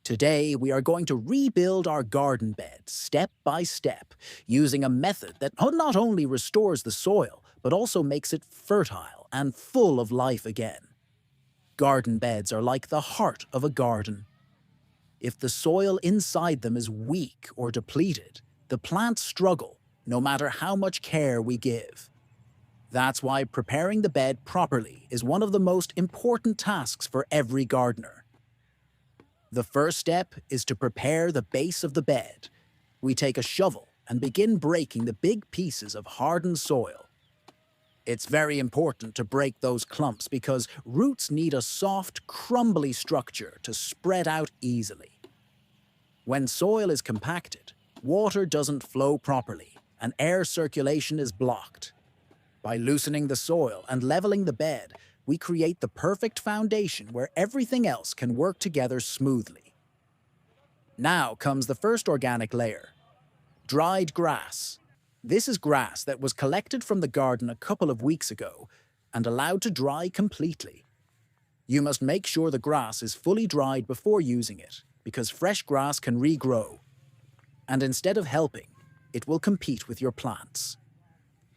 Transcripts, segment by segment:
Today, we are going to rebuild our garden bed step by step, using a method that not only restores the soil, but also makes it fertile and full of life again. Garden beds are like the heart of a garden. If the soil inside them is weak or depleted, the plants struggle, no matter how much care we give. That's why preparing the bed properly is one of the most important tasks for every gardener. The first step is to prepare the base of the bed. We take a shovel and begin breaking the big pieces of hardened soil. It's very important to break those clumps because roots need a soft, crumbly structure to spread out easily. When soil is compacted, water doesn't flow properly and air circulation is blocked. By loosening the soil and leveling the bed, we create the perfect foundation where everything else can work together smoothly. Now comes the first organic layer: dried grass. This is grass that was collected from the garden a couple of weeks ago and allowed to dry completely. You must make sure the grass is fully dried before using it, because fresh grass can regrow. And instead of helping, it will compete with your plants.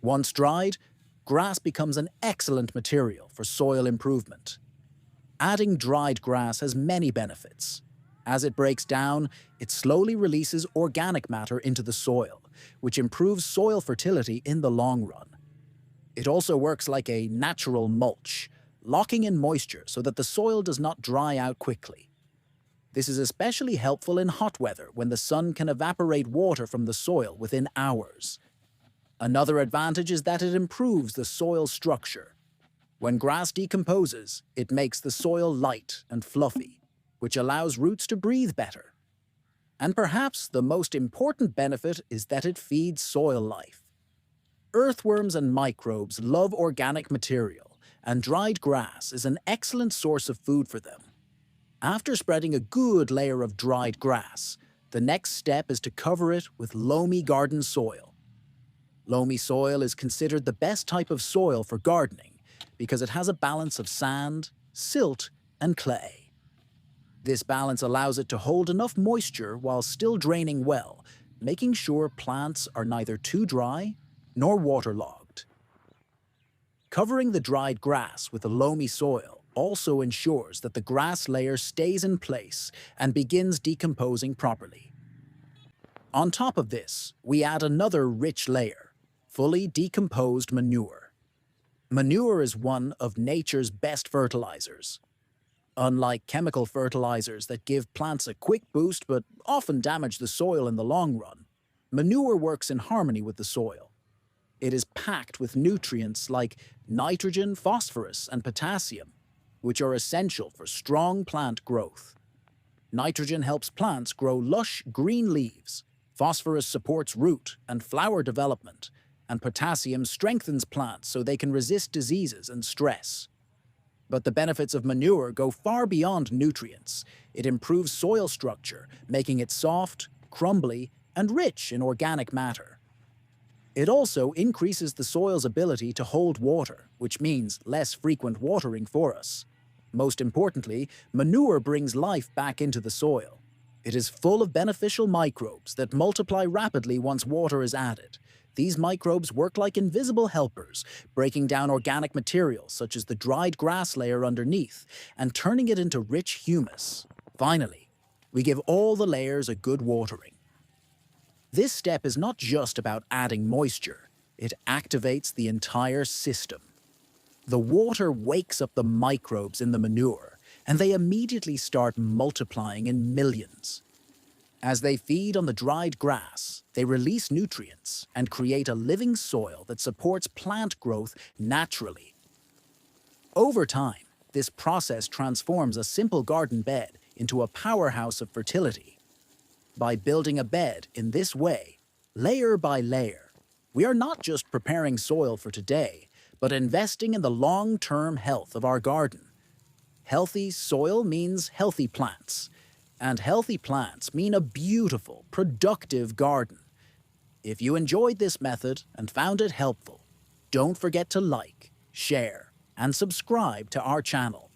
Once dried, grass becomes an excellent material for soil improvement. Adding dried grass has many benefits. As it breaks down, it slowly releases organic matter into the soil, which improves soil fertility in the long run. It also works like a natural mulch, locking in moisture so that the soil does not dry out quickly. This is especially helpful in hot weather when the sun can evaporate water from the soil within hours. Another advantage is that it improves the soil structure. When grass decomposes, it makes the soil light and fluffy, which allows roots to breathe better. And perhaps the most important benefit is that it feeds soil life. Earthworms and microbes love organic material, and dried grass is an excellent source of food for them. After spreading a good layer of dried grass, the next step is to cover it with loamy garden soil. Loamy soil is considered the best type of soil for gardening because it has a balance of sand, silt, and clay. This balance allows it to hold enough moisture while still draining well, making sure plants are neither too dry nor waterlogged. Covering the dried grass with a loamy soil also ensures that the grass layer stays in place and begins decomposing properly. On top of this, we add another rich layer: fully decomposed manure. Manure is one of nature's best fertilizers. Unlike chemical fertilizers that give plants a quick boost but often damage the soil in the long run, manure works in harmony with the soil. It is packed with nutrients like nitrogen, phosphorus, and potassium, which are essential for strong plant growth. Nitrogen helps plants grow lush green leaves, phosphorus supports root and flower development, and potassium strengthens plants so they can resist diseases and stress. But the benefits of manure go far beyond nutrients. It improves soil structure, making it soft, crumbly, and rich in organic matter. It also increases the soil's ability to hold water, which means less frequent watering for us. Most importantly, manure brings life back into the soil. It is full of beneficial microbes that multiply rapidly once water is added. These microbes work like invisible helpers, breaking down organic materials such as the dried grass layer underneath and turning it into rich humus. Finally, we give all the layers a good watering. This step is not just about adding moisture, it activates the entire system. The water wakes up the microbes in the manure, and they immediately start multiplying in millions. As they feed on the dried grass, they release nutrients and create a living soil that supports plant growth naturally. Over time, this process transforms a simple garden bed into a powerhouse of fertility. By building a bed in this way, layer by layer, we are not just preparing soil for today, but investing in the long-term health of our garden. Healthy soil means healthy plants, and healthy plants mean a beautiful, productive garden. If you enjoyed this method and found it helpful, don't forget to like, share, and subscribe to our channel.